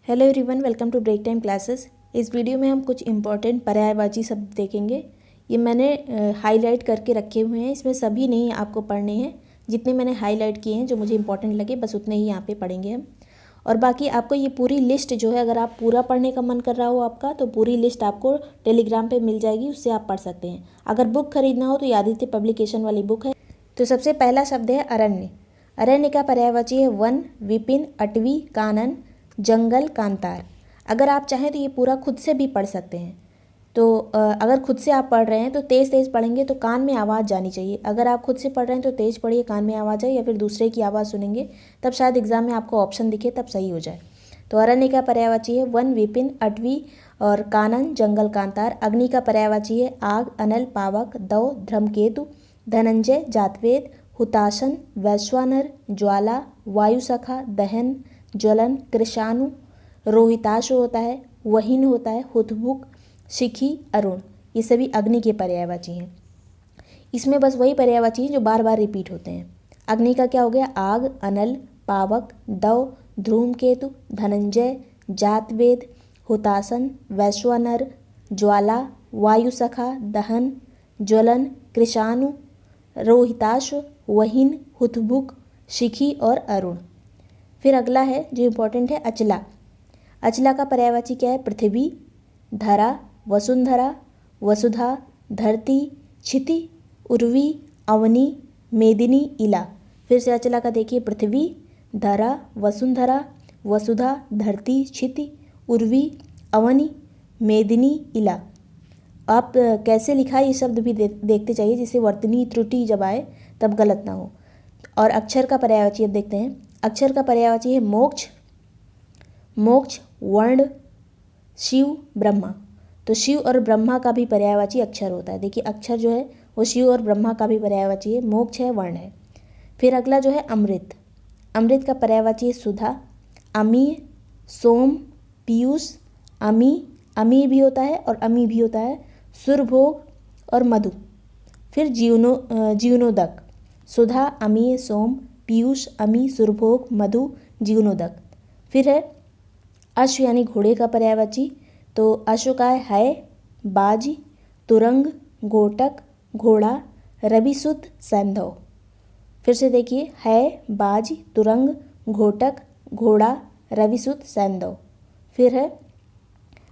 Hello everyone, welcome to break time classes. इस video में हम कुछ इंपॉर्टेंट पर्यायवाची शब्द देखेंगे। ये मैंने हाईलाइट करके रखे हुए हैं, इसमें सभी नहीं आपको पढ़ने हैं। जितने मैंने हाईलाइट किए हैं जो मुझे इंपॉर्टेंट लगे बस उतने ही यहाँ पे पढ़ेंगे हम। और बाकी आपको ये पूरी लिस्ट जो है, अगर आप पूरा पढ़ने का मन कर रहा हो आपका, तो पूरी लिस्ट आपको टेलीग्राम पर मिल जाएगी, उससे आप पढ़ सकते हैं। अगर बुक खरीदना हो तो ये आदित्य पब्लिकेशन वाली बुक है। तो सबसे पहला शब्द है अरण्य। अरण्य का पर्यायवाची है वन, विपिन, अटवी, कानन, जंगल, कांतार। अगर आप चाहें तो ये पूरा खुद से भी पढ़ सकते हैं। तो अगर खुद से आप पढ़ रहे हैं तो तेज़ तेज़ पढ़ेंगे तो कान में आवाज़ जानी चाहिए। अगर आप खुद से पढ़ रहे हैं तो तेज़ पढ़िए, कान में आवाज़ आए, या फिर दूसरे की आवाज़ सुनेंगे तब शायद एग्ज़ाम में आपको ऑप्शन दिखे, तब सही हो जाए। तो अरण्य का पर्यायवाची है वन, विपिन, अटवी और कानन, जंगल, कांतार। अग्नि का पर्यायवाची है आग, अनल, पावक, दव, धूमकेतु, धनंजय, जातवेद, हुताशन, वैश्वानर, ज्वाला, वायुसखा, दहन, ज्वलन, कृशाणु, रोहिताशु होता है, वहीन होता है, हुतभुक, शिखी, अरुण। ये सभी अग्नि के पर्यायवाची हैं। इसमें बस वही पर्यायवाची हैं जो बार बार रिपीट होते हैं। अग्नि का क्या हो गया? आग, अनल, पावक, दव, धूमकेतु, धनंजय, जातवेद, हुतासन, वैश्वानर, ज्वाला, वायुसखा, दहन, ज्वलन, कृशाणु, रोहिताश्व, वहीन, हुतभुक, शिखी और अरुण। फिर अगला है जो इम्पोर्टेंट है अचला। अचला का पर्यायवाची क्या है? पृथ्वी, धरा, वसुंधरा, वसुधा, धरती, क्षिति, उर्वी, अवनी, मेदिनी, इला। फिर से अचला का देखिए, पृथ्वी, धरा, वसुंधरा, वसुधा, धरती, क्षिति, उर्वी, अवनी, मेदिनी, इला। आप कैसे लिखा है ये शब्द भी देखते चाहिए, जिससे वर्तनी त्रुटि जब आए तब गलत ना हो। और अक्षर का पर्यायवाची अब देखते हैं। अक्षर का पर्यायवाची है मोक्ष, मोक्ष, वर्ण, शिव, ब्रह्मा। तो शिव और ब्रह्मा का भी पर्यायवाची अक्षर होता है। देखिए अक्षर जो है वो शिव और ब्रह्मा का भी पर्यायवाची है, मोक्ष है, वर्ण है। फिर अगला जो है अमृत। अमृत का पर्यायवाची है सुधा, अमीय, सोम, पीयूष, अमी, अमी भी होता है और अमी भी होता है, सुरभोग और मधु। फिर जीवनोदक। सुधा, अमीय, सोम, पीयूष, अमी, सुरभोग, मधु, जीवनोदक। फिर है अश्व यानी घोड़े का पर्यायवाची। तो अश्व का है बाज, तुरंग, गोटक, घोड़ा, रविसुत, सैंधव। फिर से देखिए है बाज, तुरंग, घोटक, घोड़ा, रविसुत, सैंधव। फिर है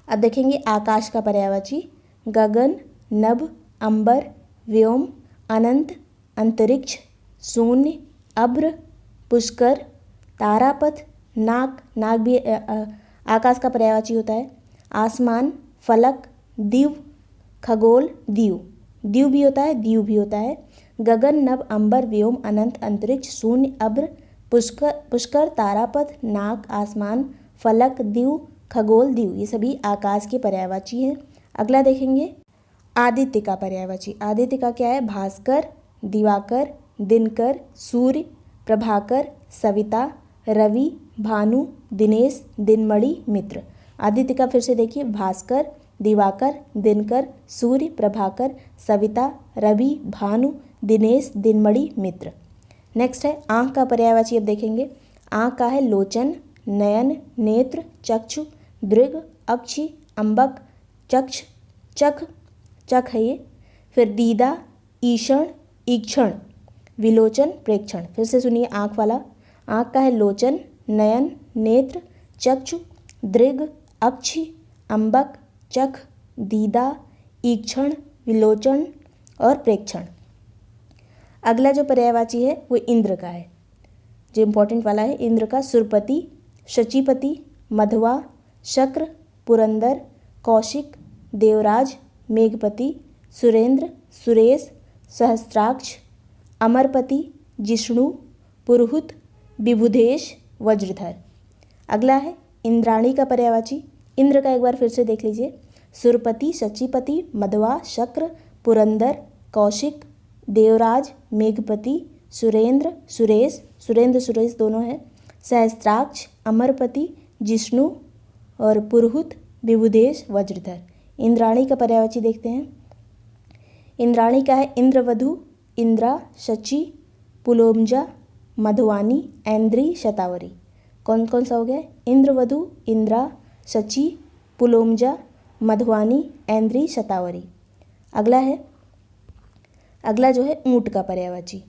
अब देखेंगे आकाश का पर्यायवाची। गगन, नभ, अंबर, व्योम, अनंत, अंतरिक्ष, शून्य, अभ्र, पुष्कर, तारापथ, नाग। नाग भी आकाश का पर्यायवाची होता है। आसमान, फलक, दिव, खगोल, दीव। दीव भी होता है, दीव भी होता है। गगन, नभ, अंबर, व्योम, अनंत, अंतरिक्ष, शून्य, अभ्र, पुष्कर, तारापथ, नाग, आसमान, फलक, दिव, खगोल, दीव। ये सभी आकाश के पर्यायवाची हैं। अगला देखेंगे आदित्य का पर्यायवाची। आदित्य का क्या है? भास्कर, दिवाकर, दिनकर, सूर्य, प्रभाकर, सविता, रवि, भानु, दिनेश, दिनमणि, मित्र। आदित्य का फिर से देखिए भास्कर, दिवाकर, दिनकर, सूर्य, प्रभाकर, सविता, रवि, भानु, दिनेश, दिनमणि, मित्र। नेक्स्ट है आँख का पर्यायवाची। अब देखेंगे आँख का है लोचन, नयन, नेत्र, चक्षु, दृग, अक्षि, अंबक, चक्ष, चख, चख है ये। फिर दीदा, ईषण, ईक्षण, विलोचन, प्रेक्षण। फिर से सुनिए आँख वाला। आँख का है लोचन, नयन, नेत्र, चक्षु, दृग, अक्षि, अंबक, चख, दीदा, ईक्षण, विलोचन और प्रेक्षण। अगला जो पर्यायवाची है वो इंद्र का है, जो इम्पोर्टेंट वाला है। इंद्र का सुरपति, शचीपति, मधवा, शक्र, पुरंदर, कौशिक, देवराज, मेघपति, सुरेंद्र, सुरेश, सहस्त्राक्ष, अमरपति, जिष्णु, पुरुहुत, विभुदेश, वज्रधर। अगला है इंद्राणी का पर्यायवाची। इंद्र का एक बार फिर से देख लीजिए। सुरपति, शचीपति, मधवा, शक्र, पुरंदर, कौशिक, देवराज, मेघपति, सुरेंद्र, सुरेश, सुरेंद्र सुरेश दोनों हैं, सहस्त्राक्ष, अमरपति, जिष्णु और पुरुहुत, विभुदेश, वज्रधर। इंद्राणी का पर्यायवाची देखते हैं। इंद्राणी का है इंद्रवधु, इंद्रा, शची, पुलोमजा, मधुवानी, ऐन्द्री, शतावरी। कौन कौन सा हो गया? इंद्रवधु, इंद्रा, शची, पुलोमजा, मधुवानी, ऐन्द्री, शतावरी। अगला जो है ऊँट का पर्यायवाची।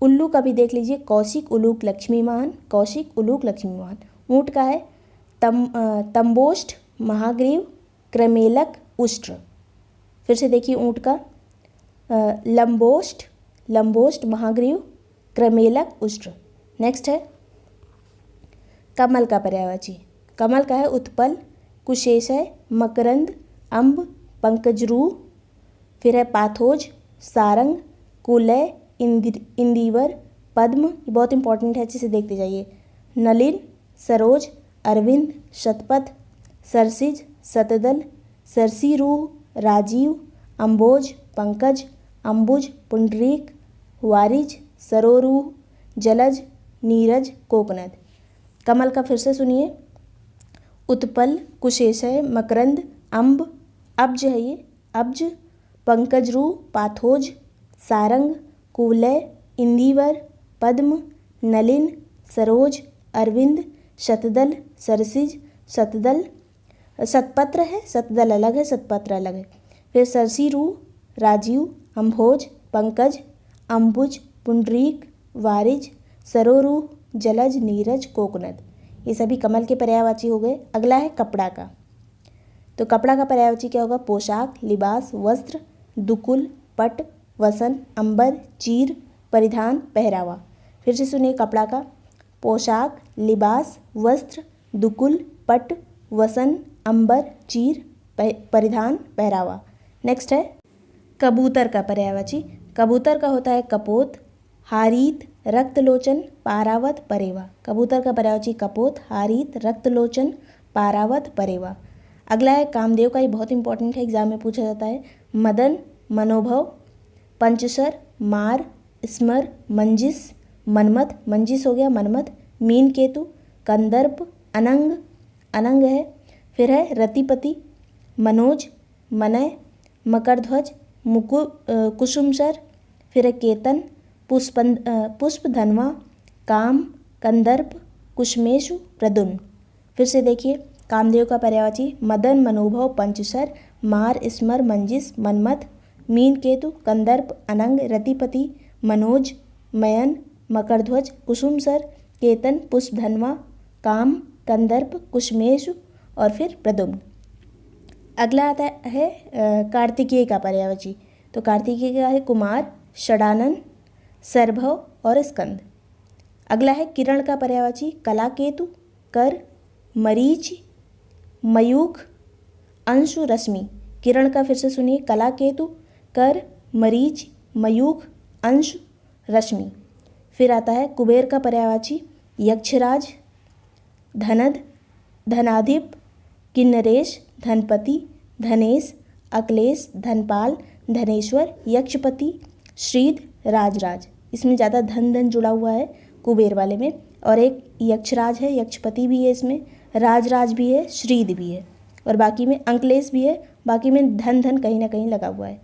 उल्लू का भी देख लीजिए, कौशिक, उलूक, लक्ष्मीमान, कौशिक, उलूक, लक्ष्मीमान। ऊँट का है तंबोष्ठ, महाग्रीव, क्रमेलक, उष्ट्र। फिर से देखिए ऊँट का लंबोष्ठ, महाग्रीव, क्रमेलक, उष्ट्र। नेक्स्ट है कमल का पर्यायवाची। कमल का है उत्पल, कुशेशय, मकरंद, अम्ब, पंकजरूह। फिर है पाथोज, सारंग, कुलय, इंदिवर, पद्म। ये बहुत इंपॉर्टेंट है, अच्छे से देखते जाइए। नलिन, सरोज, अरविंद, शतपथ, सरसिज, शतदल, सरसीरूह, राजीव, अम्बोज, पंकज, अम्बुज, पुंडरीक, वारिज, सरोरूह, जलज, नीरज, कोकनद। कमल का फिर से सुनिए, उत्पल, कुशेशय, मकरंद, अम्ब, अब्ज है ये, अब्ज, पंकजरूह, पाथोज, सारंग, कुवलय, इंदिवर, पद्म, नलिन, सरोज, अरविंद, शतदल, सरसिज, शतदल, शतपत्र है, शतदल अलग है, शतपत्र अलग है। फिर सरसीरूह, राजीव, अम्भोज, पंकज, अम्बुज, पुंडरीक, वारिज, सरोरूह, जलज, नीरज, कोकनद। ये सभी कमल के पर्यायवाची हो गए। अगला है कपड़ा का। तो कपड़ा का पर्यायवाची क्या होगा? पोशाक, लिबास, वस्त्र, दुकुल, पट, वसन, अंबर, चीर, परिधान, पहरावा। फिर से सुनिए कपड़ा का, पोशाक, लिबास, वस्त्र, दुकुल, पट, वसन, अंबर, चीर, परिधान, पहरावा। नेक्स्ट है कबूतर का पर्यायवाची। कबूतर का होता है कपोत, हारीत, रक्तलोचन, पारावत, परेवा। कबूतर का पर्यायवाची कपोत, हारीत, रक्तलोचन, पारावत, परेवा। अगला है कामदेव का, ये बहुत इंपॉर्टेंट है, एग्जाम में पूछा जाता है। मदन, मनोभव, पंचशर, मार, स्मर, मंजिस, मनमथ, मंजिस हो गया मनमथ, मीन केतु, कंदर्प, अनंग, अनंग है। फिर है रतिपति, मनोज, मनय, मकरध्वज, कुसुमसर। फिर है केतन, पुष्पधनवा, काम, कंदर्प, कुशमेशु, प्रद्युम्न। फिर से देखिए कामदेव का पर्यायवाची मदन, मनोभव, पंचशर, मार, स्मर, मंजिस, मनमथ, मीन केतु, कंदर्प, अनंग, रतिपति, मनोज, मयन, मकरध्वज, कुसुमसर, केतन, पुष्पधनवा, काम, कंदर्प, कुशमेशु और फिर प्रद्युम्न। अगला आता है कार्तिकेय का पर्यायवाची। तो कार्तिकेय का है कुमार, षडानन, सर्भव और स्कंद। अगला है किरण का पर्यायवाची कलाकेतु, कर, मरीच, मयूख, अंशु, रश्मि। किरण का फिर से सुनिए कलाकेतु, कर, मरीच, मयूख, अंशु, रश्मि। फिर आता है कुबेर का पर्यायवाची यक्षराज, धनद, धनाधिप, किन्नरेश, धनपति, धनेश, अक्लेश, धनपाल, धनेश्वर, यक्षपति, श्रीध, राजराज। इसमें ज़्यादा धन जुड़ा हुआ है कुबेर वाले में। और एक यक्षराज है, यक्षपति भी है, इसमें राजराज भी है, श्रीध भी है और बाकी में अंकलेश भी है। बाकी में धन कहीं ना कहीं लगा हुआ है।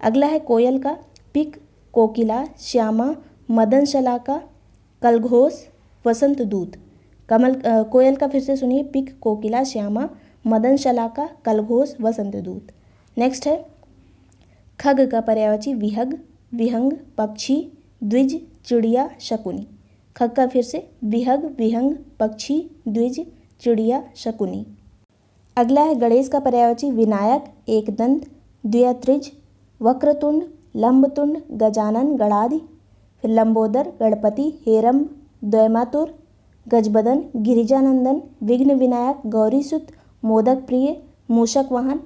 अगला है कोयल का, पिक, कोकिला, श्यामा, मदन शलाका, कलघोष, वसंत दूत। कोयल का फिर से सुनिए पिक, कोकिला, श्यामा, मदन शलाका, कलघोष, वसंत दूत। नेक्स्ट है खग का पर्यायवाची विहग, विहंग, पक्षी, द्विज, चिड़िया, शकुनी। खग का फिर से विहग, विहंग, पक्षी, द्विज, चिड़िया, शकुनी। अगला है गणेश का पर्यायवाची विनायक, एकदंत, द्व्यत्रिज, वक्रतुंड, लंबतुंड, गजानन, गणाधि। फिर लंबोदर, गणपति, हेरम्ब, द्वैमातुर, गजबदन, गिरिजानंदन, विघ्न विनायक, गौरीसुत, मोदक प्रिय, मूषक वाहन,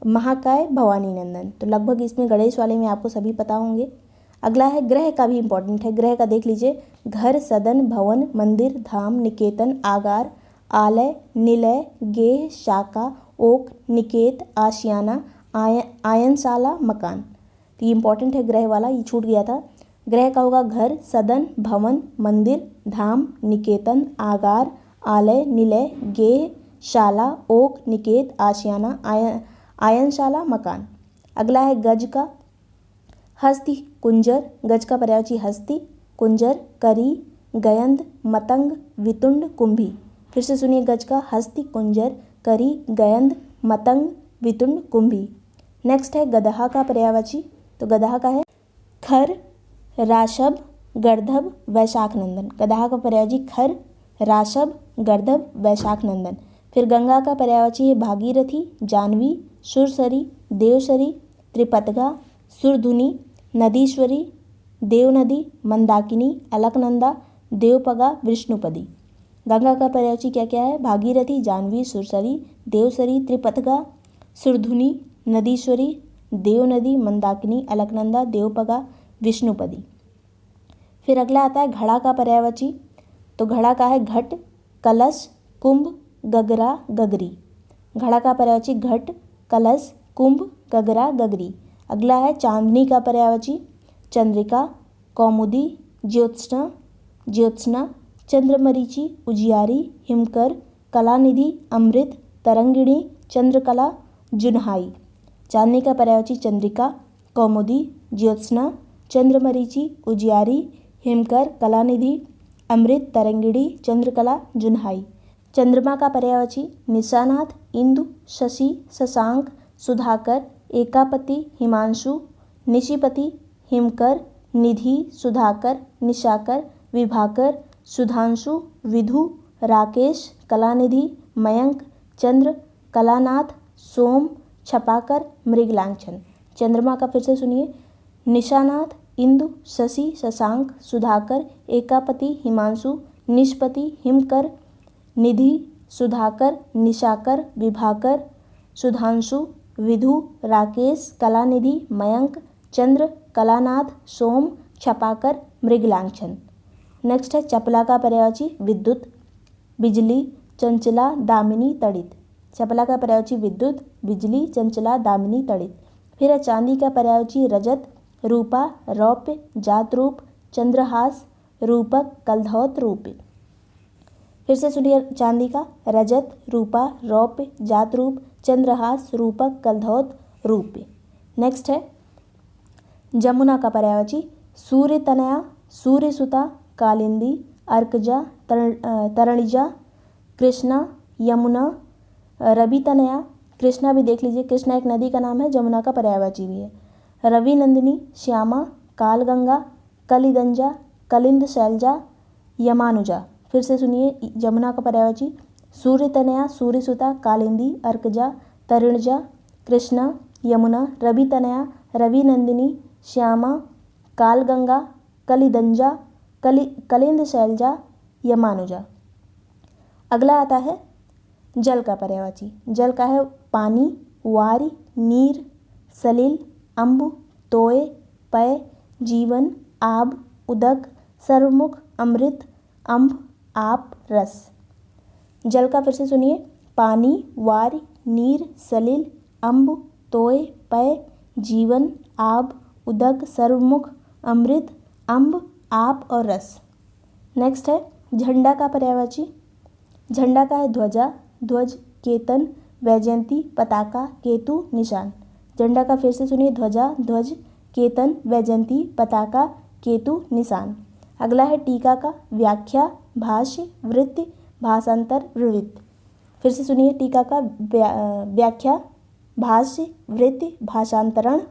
महाकाय, भवानी नंदन। तो लगभग इसमें गणेश वाले में आपको सभी पता होंगे। अगला है ग्रह का भी इम्पोर्टेंट है। ग्रह का देख लीजिए घर, सदन, भवन, मंदिर, धाम, निकेतन, आगार, आलय, निलय, गेह, शाखा, ओक, निकेत, आशियाना, आयनशाला, मकान। तो ये इंपॉर्टेंट है ग्रह वाला, ये छूट गया था। ग्रह का होगा घर, सदन, भवन, मंदिर, धाम, निकेतन, आगार, आलय, निलय, गेह, शाला, ओक, निकेत, आशियाना, आयनशाला, मकान। अगला है गज का, हस्ती, कुंजर। गज का पर्यायवाची हस्ती, कुंजर, करी, गयंद, मतंग, वितुंड, कुंभी। फिर से सुनिए गज का, हस्ती, कुंजर, करी, गयंद, मतंग, वितुंड, कुंभी। नेक्स्ट है गदहा का पर्यायवाची। तो गदहा का है खर, राशभ, गर्दभ, वैशाख नंदन। गदहा का पर्यायवाची खर, राशभ, गर्दभ, वैशाख नंदन। फिर गंगा का पर्यायवाची है भागीरथी, जाह्नवी, सुरसरी, देवसरी, त्रिपतगा, सुरधुनी, नदीश्वरी, देवनदी, मंदाकिनी, अलकनंदा, देवपगा, विष्णुपदी। गंगा का पर्यायवाची क्या क्या है? भागीरथी, जाह्नवी, सुरसरी, देवसरी, त्रिपतगा, सुरधुनी, नदीश्वरी, देवनदी, मंदाकिनी, अलकनंदा, देवपगा, विष्णुपदी। फिर अगला आता है घड़ा का पर्यायवाची। तो घड़ा का है घट, कलश, कुंभ, गगरा, गगरी। घड़ा का पर्यायवाची घट, कलश, कुंभ, गगरा, गगरी। अगला है चांदनी का पर्यायवाची। चंद्रिका, कौमुदी, ज्योत्सना, ज्योत्सना, चंद्रमरीचि, उजियारी, हिमकर, कलानिधि, अमृत, तरंगिणी, चंद्रकला, जुनहाई। चांदनी का पर्यायवाची चंद्रिका, कौमुदी, ज्योत्सना, चंद्रमरीचि, उजियारी, हिमकर, कलानिधि, अमृत, तरंगिणी, चंद्रकला, जुनहाई। चंद्रमा का पर्यायवाची निशानाथ, इंदु, शशि, शशांक, सुधाकर, एकापति, हिमांशु, निशिपति, हिमकर, निधि, सुधाकर, निशाकर, विभाकर, सुधांशु, विधु, राकेश, कलानिधि, मयंक, चंद्र, कलानाथ, सोम, छपाकर, मृगलांछन। चंद्रमा का फिर से सुनिए, निशानाथ, इंदु, शशि, शशांक, सुधाकर, एकापति, हिमांशु, निष्पति, हिमकर, निधि, सुधाकर, निशाकर, विभाकर, सुधांशु, विधु, राकेश, कलानिधि, मयंक, चंद्र, कलानाथ, सोम, छपाकर, मृगलांछन। नेक्स्ट है चपला का पर्यायवाची विद्युत, बिजली, चंचला, दामिनी, तड़ित। चपला का पर्यायवाची विद्युत, बिजली, चंचला, दामिनी, तड़ित। फिर है चांदी का पर्यायवाची रजत, रूपा, रौप्य, जातरूप, चंद्रहास, रूपक, कलधौत, रूप। फिर से सुनिए चांदी का, रजत, रूपा, रौप्य, जातरूप, चंद्रहास, रूपक, कलधौत, रूप। नेक्स्ट है जमुना का पर्यायवाची सूर्य तनया, सूर्य सुता, कालिंदी, अर्कजा, तरणिजा, कृष्णा, यमुना, रवि तनया। कृष्णा भी देख लीजिए, कृष्णा एक नदी का नाम है, जमुना का पर्यायवाची भी है। रवि नंदिनी, श्यामा, कालगंगा, कलिदंजा, कलिंद शैलजा, यमानुजा। फिर से सुनिए जमुना का पर्यायवाची सूर्य तनया, सूर्य सुता, कालिंदी, अर्कजा, तरणिजा, कृष्णा, यमुना, रवि तनया, रवि नंदिनी, श्यामा, कालगंगा, कलिदंजा, कलिंद शैलजा, यमानुजा। अगला आता है जल का पर्यायवाची। जल का है पानी, वारी, नीर, सलिल, अम्बु, तोय, पय, जीवन, आब, उदक, सर्वमुख, अमृत, अम्ब, आप, रस। जल का फिर से सुनिए पानी, वारी, नीर, सलिल, अम्बु, तोय, पय, जीवन, आब, उदक, सर्वमुख, अमृत, अम्ब, आप और रस। नेक्स्ट है झंडा का पर्यायवाची। झंडा का है ध्वजा, ध्वज, केतन, वैजयंती, पताका, केतु, निशान। झंडा का फिर से सुनिए ध्वजा, ध्वज, केतन, वैजयंती, पताका, केतु, निशान। अगला है टीका का व्याख्या, भाष्य, वृत्ति, भाषांतर, विवृत्ति। फिर से सुनिए टीका का व्याख्या, भाष्य, वृत्ति, भाषांतरण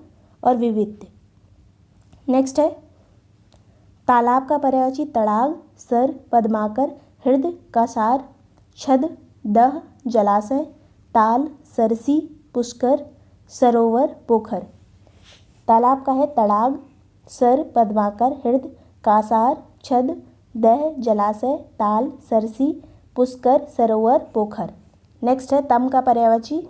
और विवृत्ति। नेक्स्ट है तालाब का पर्यायवाची तड़ाग, सर, पद्माकर, हृदय, कासार, छद, दह, जलाशय, ताल, सरसी, पुष्कर, सरोवर, पोखर। तालाब का है तड़ाग, सर, पद्माकर, हृदय, कासार, छद, दह, जलाशय, ताल, सरसी, पुष्कर, सरोवर, पोखर। नेक्स्ट है तम का पर्यायवाची।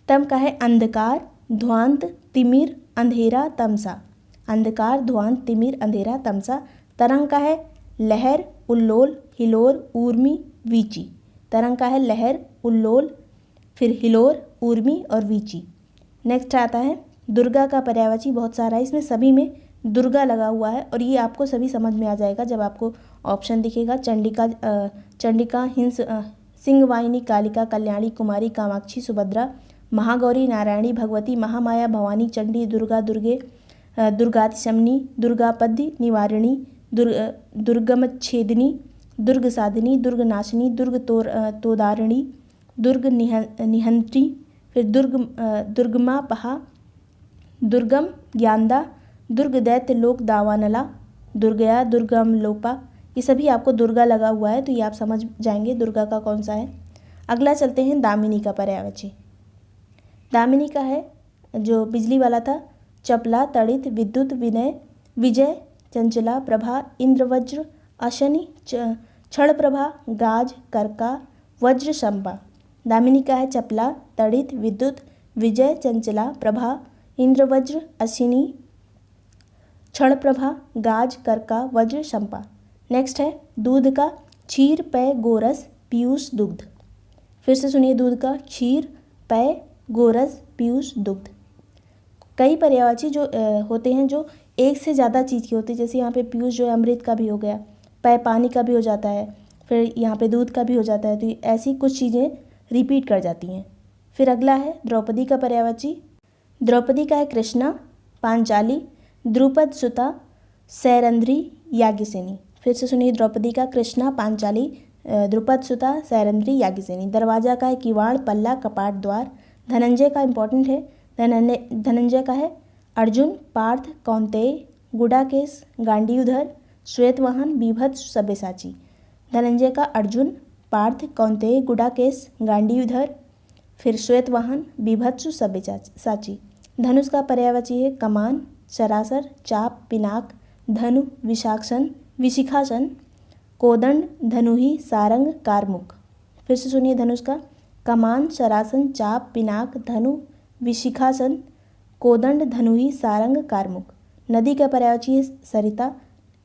तम का है अंधकार, ध्वांत, तिमिर, अंधेरा, तमसा। अंधकार, ध्वांत, तिमिर, अंधेरा, तमसा। तरंग का है लहर, उल्लोल, हिलोर, ऊर्मी, वीची। तरंग का है लहर, उल्लोल, फिर हिलोर, ऊर्मी और वीची। नेक्स्ट आता है दुर्गा का पर्यायवाची। बहुत सारा है इसमें, सभी में दुर्गा लगा हुआ है और ये आपको सभी समझ में आ जाएगा जब आपको ऑप्शन दिखेगा। चंडिका, हिंस, सिंहवाहिनी, कालिका, कल्याणी, कुमारी, कामाक्षी, सुभद्रा, महागौरी, नारायणी, भगवती, महामाया, भवानी, चंडी, दुर्गा, दुर्गे, दुर्गातिशमनी, दुर्गापद्य, निवारिणी, दुर्गमच्छेदिनी, दुर्ग साधिनी, दुर्ग नाशिनी, दुर्ग तोदारिणी, दुर्ग निहंत्री, फिर दुर्गमापहा, दुर्गम ज्ञानदा, दुर्ग दैत्य लोक दावानला, दुर्गया, दुर्गम लोपा। ये सभी आपको दुर्गा लगा हुआ है तो ये आप समझ जाएंगे दुर्गा का कौन सा है। अगला चलते हैं दामिनी का पर्यायवाची। दामिनी का है जो बिजली वाला था, चपला, तड़ित, विद्युत, विनय, विजय, चंचला, प्रभा, इंद्रवज्र, अशनि, क्षण प्रभा, गाज, कर्का, वज्र, शंपा। दामिनी का है चपला, तड़ित, विद्युत, विजय, चंचला, प्रभा, इंद्रवज्र, अश्विनी, क्षण प्रभा, गाज, कर्का, वज्र, शंपा। नेक्स्ट है दूध का, क्षीर, पेय, गोरस, पीयूष, दुग्ध। फिर से सुनिए दूध का, क्षीर, पेय, गोरस, पीयूष, दुग्ध। कई पर्यायवाची जो होते हैं जो एक से ज़्यादा चीज़ के होते हैं, जैसे यहाँ पे पीयूष जो है अमृत का भी हो गया, पेय पानी का भी हो जाता है, फिर यहाँ पे दूध का भी हो जाता है, तो ऐसी कुछ चीज़ें रिपीट कर जाती हैं। फिर अगला है द्रौपदी का पर्यायवाची। द्रौपदी का है कृष्णा, पांचाली, द्रुपद सुता, सैरंध्री, याज्ञसेनी। फिर से सुनिए द्रौपदी का, कृष्णा, पांचाली, द्रुपद सुता, सैरंध्री, याज्ञसेनी। दरवाजा का है किवाड़, पल्ला, कपाट, द्वार। धनंजय का इंपॉर्टेंट है, धनंजय का है अर्जुन, पार्थ, कौंतेय, गुडाकेश, गांडीवधर, श्वेतवाहन, बीभत्स, सब्यसाची। धनंजय का अर्जुन, पार्थ, कौंतेय, गुडाकेश, गांडीवधर, फिर श्वेतवाहन, बीभत्स, सब्यसाची। धनुष का पर्यायवाची है कमान, सरासर, चाप, पिनाक, धनु, विशिखासन, कोदंड, धनुही, सारंग, कारमुक। फिर से सुनिए धनुष का, कमान, सरासन, चाप, पिनाक, धनु, विशिखासन, कोदंड, धनुही, सारंग, कारमुक। नदी का पर्यायवाची है सरिता,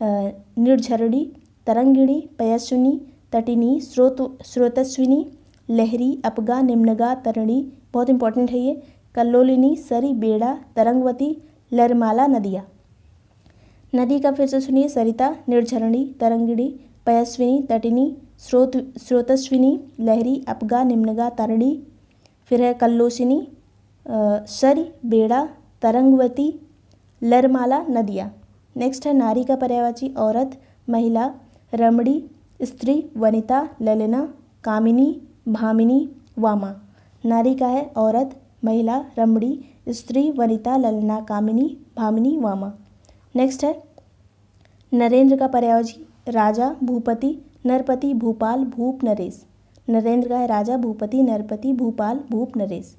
निर्झरणी, तरंगिणी, पयस्विनी, तटिनी, स्रोतस्विनी, लहरी, अपगा, निम्नगा, तरणि। बहुत इंपॉर्टेंट है ये। कल्लोलिनी, सरी, बेड़ा, तरंगवती, लरमाला, नदिया। नदी का फिर से सुनिए सरिता, निर्झरणी, तरंगिणी, पयस्विनी, तटिनी, स्रोतस्विनी, लहरी, अपगा, निम्नगा, तरणि। फिर है कल्लोसिनी, सरी, बेड़ा, तरंगवती, लरमाला, नदिया। नेक्स्ट है नारी का पर्यायवाची औरत, महिला, रमणी, स्त्री, वनिता, ललना, कामिनी, भामिनी, वामा। नारी का है औरत, महिला, रमणी, स्त्री, वनिता, ललना, कामिनी, भामिनी, वामा। नेक्स्ट है नरेंद्र का पर्यायवाची राजा, भूपति, नरपति, भूपाल, भूप, नरेश। नरेंद्र का है राजा, भूपति, नरपति, भूपाल, भूप, नरेश।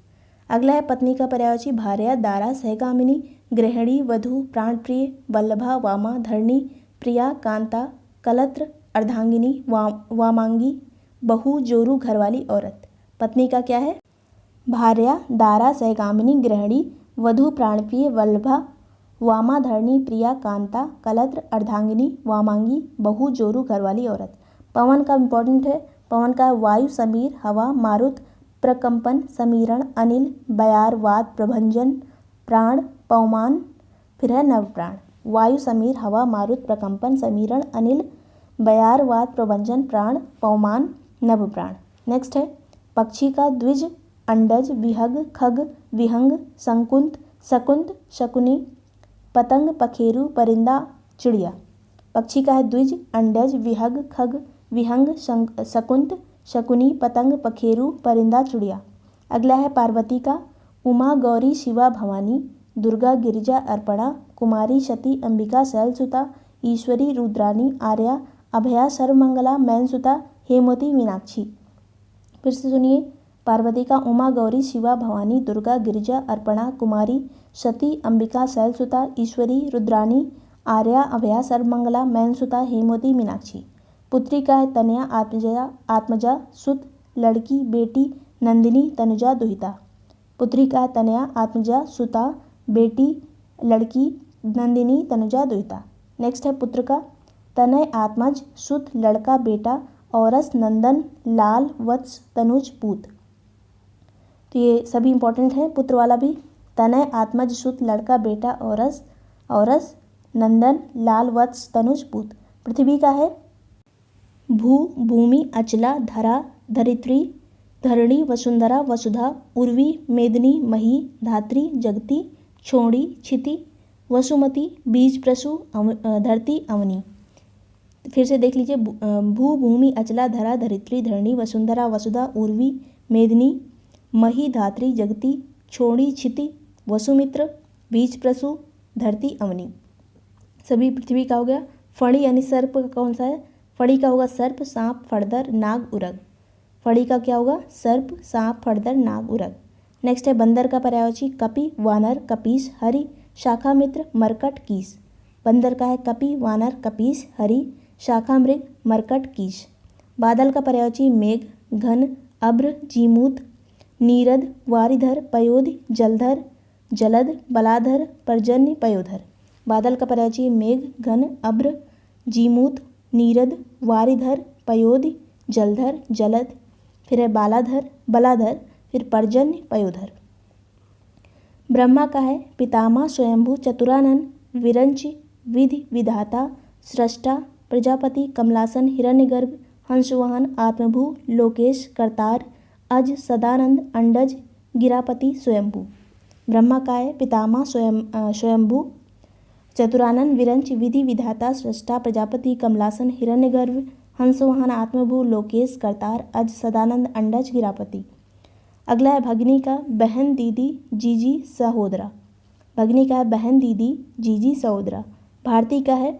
अगला है पत्नी का पर्यायवाची भार्या, दारा, सहगामिनी, गृहिणी, वधू, प्राणप्रिय, वल्लभा, वामा, धरणी, प्रिया, कांता, कलत्र, अर्धांगिनी, वामांगी, बहू, जोरू, घरवाली, औरत। पत्नी का क्या है भार्या, दारा, सहगामिनी, गृहिणी, वधू, प्राणप्रिय, वल्लभा, वामा, धरणी, प्रिया, कांता, कलत्र, अर्धांगिनी, वामांगी, बहू, जोरू, घरवाली, औरत। पवन का इंपॉर्टेंट है, पवन का वायु, समीर, हवा, मारुत, प्रकंपन, समीरण, अनिल, बयार, वात, प्रभंजन, प्राण, पवमान, फिर है नवप्राण। वायु, समीर, हवा, मारुत, प्रकंपन, समीरण, अनिल, बयार, वात, प्रभंजन, प्राण, पवमान, नवप्राण। नेक्स्ट है पक्षी का द्विज, अंडज, विहग, खग, विहंग, संकुंत, शकुंत, शकुनी, पतंग, पखेरु, परिंदा, चिड़िया। पक्षी का है द्विज, अंडज, विहग, खग, विहंग, शकुंत, शकुनी, पतंग, पखेरु, परिंदा, चिड़िया। अगला है पार्वती का उमा, गौरी, शिवा, भवानी, दुर्गा, गिरिजा, अर्पणा, कुमारी, सती, अंबिका, शैलसुता, ईश्वरी, रुद्रानी, आर्या, अभया, सर्वमंगला, मैनसुता, हेमवती, मीनाक्षी। फिर से सुनिए पार्वती का उमा, गौरी, शिवा, भवानी, दुर्गा, गिरिजा, अर्पणा, कुमारी, सती, अंबिका, शैलसुता, ईश्वरी, रुद्रानी, आर्या, अभया, सर्वमंगला, मैनसुता, हेमवती, मीनाक्षी। पुत्री का है तनया, आत्मजा, सुत, लड़की, बेटी, नंदिनी, तनुजा, दुहिता। पुत्री का है तनया, आत्मजा, सुता, बेटी, लड़की, नंदिनी, तनुजा, दुहिता। नेक्स्ट है पुत्र का तनय, आत्मज, सुत, लड़का, बेटा, औरस, नंदन, लाल, वत्स, तनुज, पूत। तो ये सभी इंपॉर्टेंट हैं। पुत्र वाला भी तनय, आत्मज, सुत, लड़का, बेटा, औरस, नंदन, लाल, वत्स, तनुज, पूत। पृथ्वी का है भू, भूमि, अचला, धरा, धरित्री, धरणी, वसुंधरा, वसुधा, उर्वी, मेदिनी, मही, धात्री, जगती, छोड़ी, क्षिति, वसुमती, बीज, प्रसु, धरती, अवनी। फिर से देख लीजिए, भू भूमि अचला धरा धरित्री धरणी वसुंधरा वसुधा उर्वी मेदिनी मही धात्री जगती छोड़ी क्षिति वसुमित्र बीज प्रसु धरती अवनी। सभी पृथ्वी का हो गया। फड़ी यानी सर्प का कौन सा है? फड़ी का होगा सर्प सांप फड़दर नाग उरग। फड़ी का क्या होगा? सर्प सांप फड़दर नाग उरग। नेक्स्ट है बंदर का पर्यायवाची कपि वानर कपीस हरि शाखा मित्र मरकट कीस। बंदर का है कपि वानर कपीस हरि शाखा मृग मरकट कीश। बादल का पर्यायवाची मेघ घन अभ्र जीमूत नीरद वारिधर पयोधि जलधर जलद बलाधर पर्जन्य पयोधर। बादल का पर्यायवाची मेघ घन अभ्र जीमूत नीरद वारिधर पयोधि जलधर जलद, फिर है बालाधर बलाधर, फिर पर्जन्य पयोधर। ब्रह्मा का है पितामह स्वयंभू चतुरानन विरंच विधि विधाता सृष्टा प्रजापति कमलासन हिरण्यगर्भ हंसवाहन आत्मभू लोकेश करतार अज सदानंद अंडज गिरापति स्वयंभू। ब्रह्मा का है पितामह स्वयंभू चतुरानन विरंच विधि विधाता सृष्टा प्रजापति कमलासन हिरण्यगर्भ हंसवाहन आत्मभू लोकेश करतार अज सदानंद अंडज गिरापति। अगला है भगनी का बहन दीदी जीजी सहोदरा। भगनी का है बहन दीदी जीजी सहोदरा। भारती का है,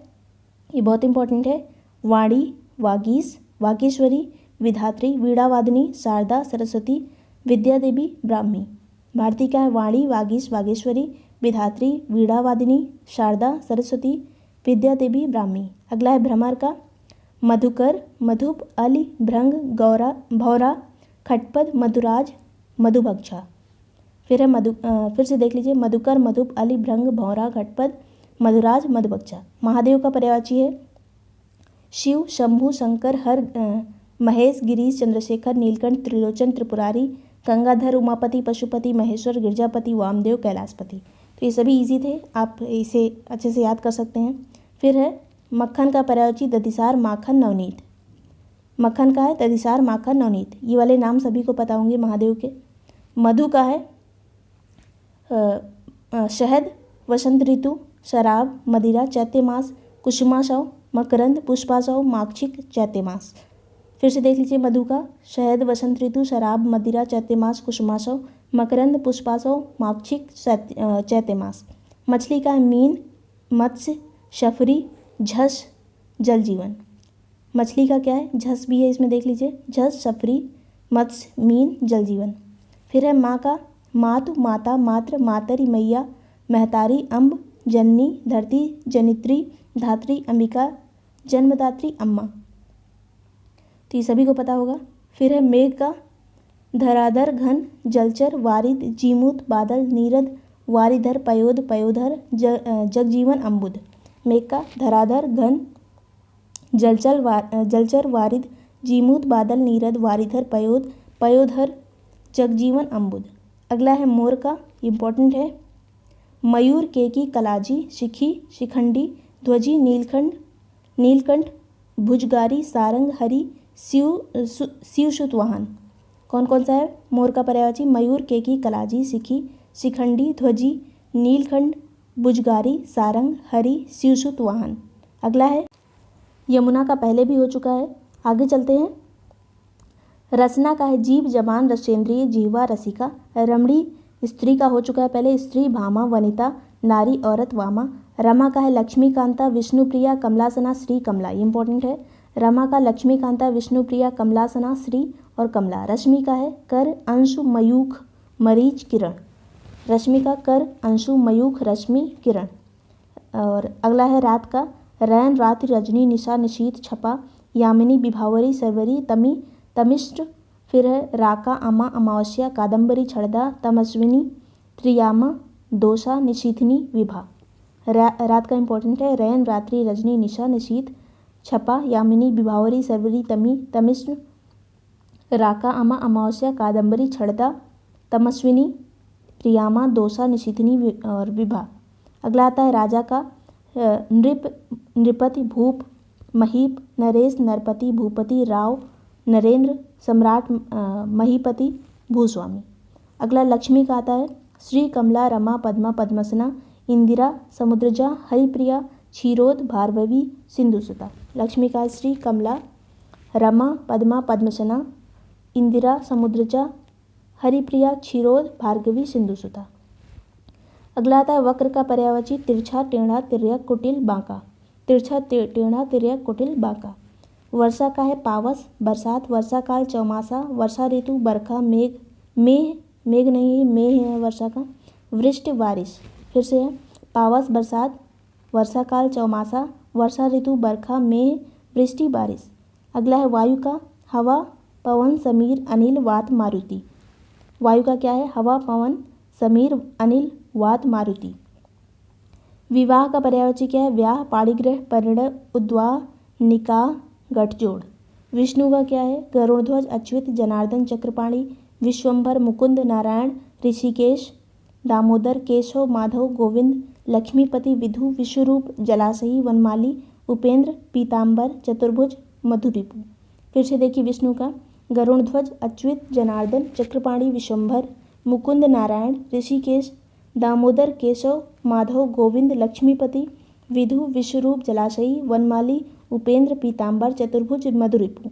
ये बहुत इंपॉर्टेंट है, वाणी वागीश वागेश्वरी विधात्री वीणावादिनी शारदा सरस्वती विद्या देवी ब्राह्मी। भारती का है वाणी वागीश वागेश्वरी विधात्री वीणावादिनी शारदा सरस्वती विद्या देवी ब्राह्मी। अगला है भ्रमर का मधुकर मधुप अली भृंग गौरा भौरा खटपद मधुराज मधुभक्षा। फिर से देख लीजिए मधुकर मधुप अली भृंग भौरा खटपद मधुराज मधुभक्षा। महादेव का पर्यायवाची है शिव शंभु शंकर हर महेश गिरीश चंद्रशेखर नीलकंठ त्रिलोचन त्रिपुरारी गंगाधर उमापति पशुपति महेश्वर गिरजापति वामदेव कैलाशपति। तो ये सभी इजी थे, आप इसे अच्छे से याद कर सकते हैं। फिर है मक्खन का पर्यायवाची दधिसार माखन नवनीत। मक्खन का है दधिसार माखन नवनीत। ये वाले नाम सभी को पता होंगे महादेव के। मधु का है शहद वसंत ऋतु शराब मदिरा चैत्य मास कुसुमाशव मकरंद पुष्पाशव माक्षिक चैत्य मास। फिर से देख लीजिए मधु का शहद वसंत ऋतु शराब मदिरा चैत्य मास कुसुमाशव मकरंद पुष्पाशव माक्षिक चैत्य मास। मछली का है मीन मत्स्य शफरी झस जल जीवन। मछली का क्या है? झस भी है इसमें, देख लीजिए झस शफरी मत्स्य मीन जल जीवन। फिर है माँ का मातु माता मात्र मातरी मैया महतारी अम्ब जननी धरती जनित्री धात्री अंबिका जन्मदात्री अम्मा। तो ये सभी को पता होगा। फिर है मेघ का धराधर घन जलचर वारिद जीमूत बादल नीरद वारिधर पयोध पयोधर जगजीवन अम्बुद। मेघ का धराधर घन जलचर वारिद जीमूत बादल नीरद वारिधर पयोध पयोधर जगजीवन अम्बुद। अगला है मोर का, इम्पोर्टेंट है मयूर केकी कलाजी शिखी शिखंडी ध्वजी नीलकंठ भुजगारी सारंग हरि शिवसुत वाहन। कौन कौन सा है मोर का पर्यायवाची? मयूर केकी कलाजी शिखी शिखंडी ध्वजी नीलकंठ भुजगारी सारंग हरि शिवसुत वाहन। अगला है यमुना का, पहले भी हो चुका है, आगे चलते हैं। रसना का है जीव जबान रसेंद्रिय जिह्वा रसिका। रमणी स्त्री का हो चुका है पहले, स्त्री भामा वनिता नारी औरत वामा। रमा का है लक्ष्मीकांता विष्णुप्रिया कमलासना श्री कमला, ये इंपॉर्टेंट है। रमा का लक्ष्मीकांता विष्णुप्रिया कमलासना श्री और कमला। रश्मि का है कर अंशु मयूख मरीच किरण। रश्मि का कर अंशु मयूख रश्मि किरण। और अगला है रात का रैन रात्रि रजनी निशा निशीत छपा यामिनी विभावरी सरवरी तमी तमिश्र। फिर है राका अमा अमावस्या कादम्बरी छड़दा तमस्विनी त्रियामा दोषा निशीथनी विभा। रात का इंपॉर्टेंट है रैन रात्रि रजनी निशा निशीत छपा यामिनी विभावरी सरवरी तमी तमिश्र राका अमा अमावस्या कादम्बरी छड़दा तमस्विनी त्रियामा दोषा निशीथनी और विभा। अगला आता है राजा का नृपति भूप महीप नरेश नरपति भूपति राव नरेंद्र सम्राट महीपति भूस्वामी। अगला लक्ष्मी का आता है श्री कमला रमा पद्मा पद्मसना इंदिरा समुद्रजा हरिप्रिया क्षीरोद भार्गवी सिंधुसुता। लक्ष्मी का है श्री कमला, रमा पद्मा पद्मसना, इंदिरा समुद्रजा, हरिप्रिया क्षीरोद भार्गवी सिंधुसुता। अगला आता है वक्र का पर्यायवाची तिरछा टेढ़ा तिर्यक कुटिल बांका। तिरछा टेढ़ा तिर्यक कुटिल बांका। वर्षा का है पावस बरसात, वर्षा काल चौमासा, वर्षा ऋतु बरखा मेघ, मेघ नहीं मेघ है वर्षा का, वृष्टि बारिश। फिर से है पावस बरसात, वर्षा काल चौमासा, वर्षा ऋतु बरखा मेघ, वृष्टि बारिश। अगला है वायु का हवा पवन समीर अनिल वात मारुति। वायु का क्या है हवा पवन समीर अनिल वात मारुति। विवाह का पर्यायवाची क्या है व्याह पाणिग्रह परिणय उद्वाह निकाह गठजोड़। विष्णु का क्या है गरुड़ध्वज अच्युत जनार्दन चक्रपाणि, विश्वंभर मुकुंद नारायण ऋषिकेश दामोदर केशव माधव गोविंद, लक्ष्मीपति विधु विश्वरूप जलाशयी वनमाली उपेंद्र पीताम्बर चतुर्भुज मधुरिपु। फिर से देखिए विष्णु का गरुड़ध्वज अच्युत जनार्दन चक्रपाणि विश्वंभर मुकुंद नारायण ऋषिकेश दामोदर केशव माधव गोविंद, लक्ष्मीपति विधु विश्वरूप जलाशयी वनमाली उपेंद्र पीताम्बर चतुर्भुज मधुरिपु।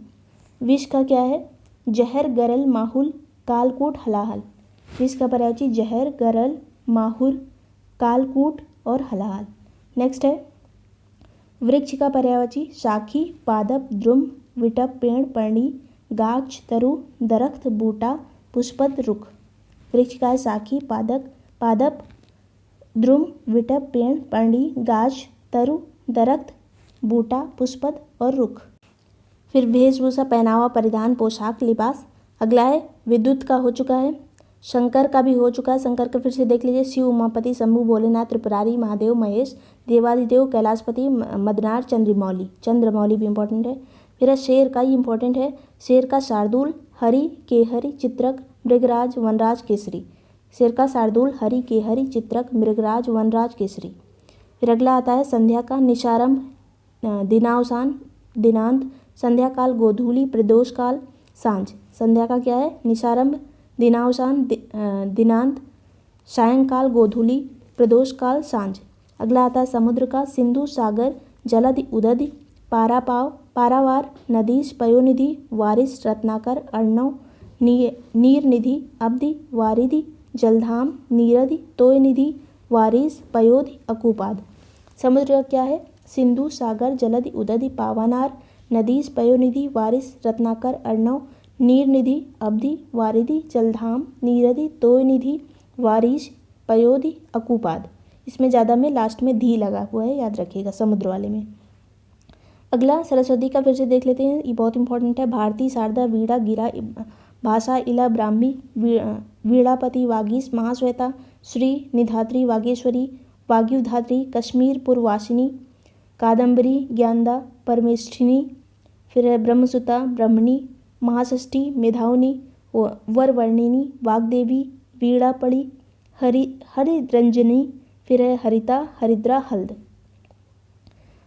विष का क्या है जहर गरल माहुल कालकूट हलाहल। विष का पर्यायवाची जहर गरल माहुल कालकूट और हलाहल। नेक्स्ट है वृक्ष का पर्यायवाची शाखी पादप द्रुम विटप पेड़ पर्णी गाछ तरु दरख्त बूटा पुष्पद रुख। वृक्ष का है शाखी पादप द्रुम विटप पेड़ पर्णी गाछ तरु दरख्त बूटा पुष्पद और रुख। फिर वेशभूषा पहनावा परिधान पोशाक लिबास। अगला है विद्युत का हो चुका है, शंकर का भी हो चुका है। शंकर का फिर से देख लीजिए शिव उमापति शंभु भोलेनाथ त्रिपुरारी महादेव महेश देवादिदेव कैलाशपति मदनार चंद्रमौली भी इंपॉर्टेंट है। फिर शेर का ही इंपॉर्टेंट है, शेर का शार्दूल हरि केहरि चित्रक मृगराज वनराज केसरी। शेर का शार्दूल हरि केहरि चित्रक मृगराज वनराज केसरी। फिर अगला आता है संध्या का निशारंभ दिनावसान दिनांत, संध्या काल गोधूली प्रदोष काल सांझ। संध्या का क्या है निशारंभ दिनावसान दिनांत सायंकाल गोधूली प्रदोष काल सांझ। अगला आता है समुद्र का सिंधु सागर जलधि उदधि पारापाव पारावार नदीश पयोनिधि वारिस रत्नाकर अर्णव नीरनिधि अब्धि वारिधि जलधाम नीरधि तोयनिधि वारिस पयोधि अकूपाद। समुद्र का क्या है सिंधु सागर जलधि उदधि पावनार नदीश पयोनिधि वारिस रत्नाकर अर्णव नीरनिधि अब्धि वारिधि जलधाम नीरधि तोयनिधि वारिस पयोधि अकूपाद। इसमें ज़्यादा में लास्ट में धी लगा हुआ है, याद रखिएगा समुद्र वाले में। अगला सरस्वती का फिर से देख लेते हैं, ये बहुत इंपॉर्टेंट है। भारती शारदा वीणा गिरा भाषा इला ब्राह्मी वीणापति वागीश महाश्वेता श्री निधात्री वागेश्वरी वाग्युधात्री कश्मीर पूर्ववासिनी कादम्बरी ज्ञानदा परमेष्ठिनी। फिर ब्रह्मसुता ब्रह्मणी महाषष्ठी मेधावनी वरवर्णिनी वाग्देवी वीणापड़ी हरिरंजनी। फिर है हरिता हरिद्रा हल्द।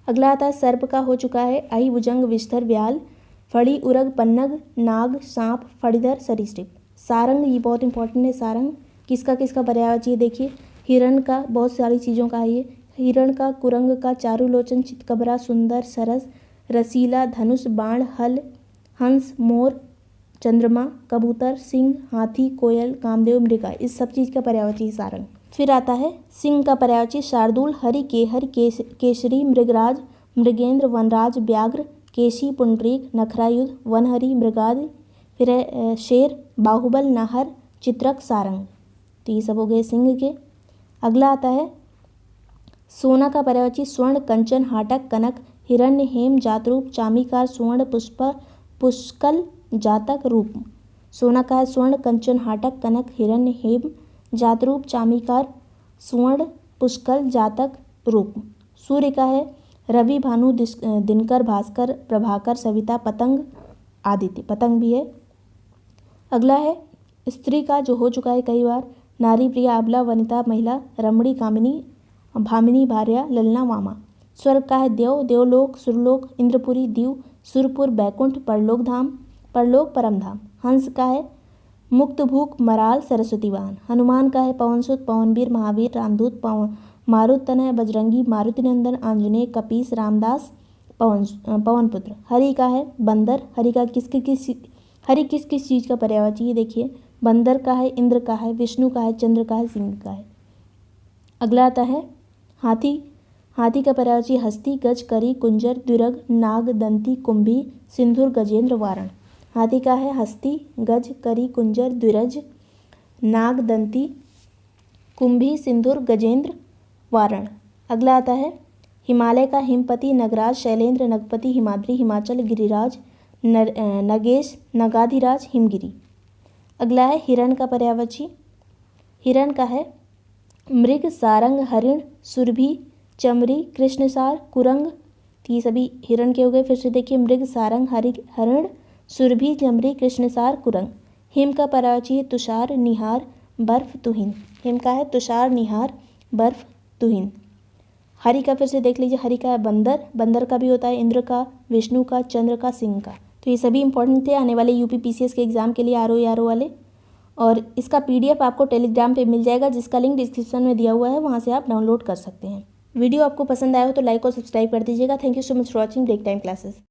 अगला आता है सर्प का हो चुका है आई भुजंग विस्तर व्याल फड़ी उरग पन्नग नाग सांप फड़ीधर सरीसृप। सारंग ये बहुत इंपॉर्टेंट है, सारंग किसका पर्यायवाची देखिए हिरण का बहुत सारी चीज़ों का है ये, हिरण का कुरंग का चारुलोचन चितकबरा सुंदर सरस रसीला धनुष बाण हल हंस मोर चंद्रमा कबूतर सिंह हाथी कोयल कामदेव मृगा, इस सब चीज़ का पर्यायवाची है सारंग। फिर आता है सिंह का पर्यायवाची शार्दूल हरि केहर केसरी मृगराज मृगेंद्र वनराज व्याघ्र केशी पुंडरीक नखरायुध वनहरि मृगादि। फिर है शेर बाहुबल नाहर चित्रक सारंग। तो ये सब हो गए सिंह के। अगला आता है सोना का पर्यायवाची स्वर्ण कंचन हाटक कनक हिरण्य हेम जातरूप चामीकार स्वर्ण पुष्प पुष्कल जातक रूप। सोना का है स्वर्ण कंचन हाटक कनक हिरण्य हेम जातरूप चामीकार स्वर्ण पुष्कल जातक रूप। सूर्य का है रवि भानु दिनकर भास्कर प्रभाकर सविता पतंग आदित्य, पतंग भी है। अगला है स्त्री का जो हो चुका है कई बार नारी प्रिया अबला वनिता महिला रमणी कामिनी भामिनी भार्या ललना वामा। स्वर्ग का है देव देवलोक सुरलोक इंद्रपुरी दीव सुरपुर बैकुंठ परलोक धाम परलोक परम धाम। हंस का है मुक्त भूख मराल सरस्वती वाहन। हनुमान का है पवनसुत पवनवीर महावीर रामदूत मारुततन है बजरंगी, मारुतिनंदन, आंजनेय, कपीस, रामदास, पवनपुत्र। हरि का है बंदर, हरि किस किस चीज़ का पर्यायवाची है देखिए, बंदर का है, इंद्र का है, विष्णु का है, चंद्र का है, सिंह का है। अगला आता है हाथी, हाथी का पर्यायवाची हस्ती, गज, करी, कुंजर, द्विरग, नाग, दंती, कुंभी, सिंधुर, गजेंद्र, वारण। हाथी का है हस्ती, गज, करी, कुंजर, द्विरज, नाग, दंती, कुंभी, सिंधुर, गजेंद्र, वारण। अगला आता है हिमालय का हिमपति, नगराज, शैलेंद्र, नगपति, हिमाद्री, हिमाचल, गिरिराज, नगेश, नगाधिराज, हिमगिरी। अगला है हिरण का पर्यायवाची, हिरण का है मृग, सारंग, हरिण, सुरभि, चमरी, कृष्णसार, कुरंग। तो ये सभी हिरण के हो गए। फिर से देखिए मृग, सारंग, हरिण, सुरभि, चमरी, कृष्णसार, कुरंग। हिम का पर्यायवाची है तुषार, निहार, बर्फ, तुहिन। हिम का है तुषार, निहार, बर्फ, तुहिन। हरि का फिर से देख लीजिए, हरि का है बंदर, बंदर का भी होता है इंद्र का, विष्णु का, चंद्र का, सिंह का। तो ये सभी इंपॉर्टेंट थे आने वाले यूपी पीसीएस के एग्जाम के लिए, आरओ वाले। और इसका पीडीएफ आपको टेलीग्राम पे मिल जाएगा, जिसका लिंक डिस्क्रिप्शन में दिया हुआ है, वहाँ से आप डाउनलोड कर सकते हैं। वीडियो आपको पसंद आया हो तो लाइक और सब्सक्राइब कर दीजिएगा। Thank you so much for watching break time classes.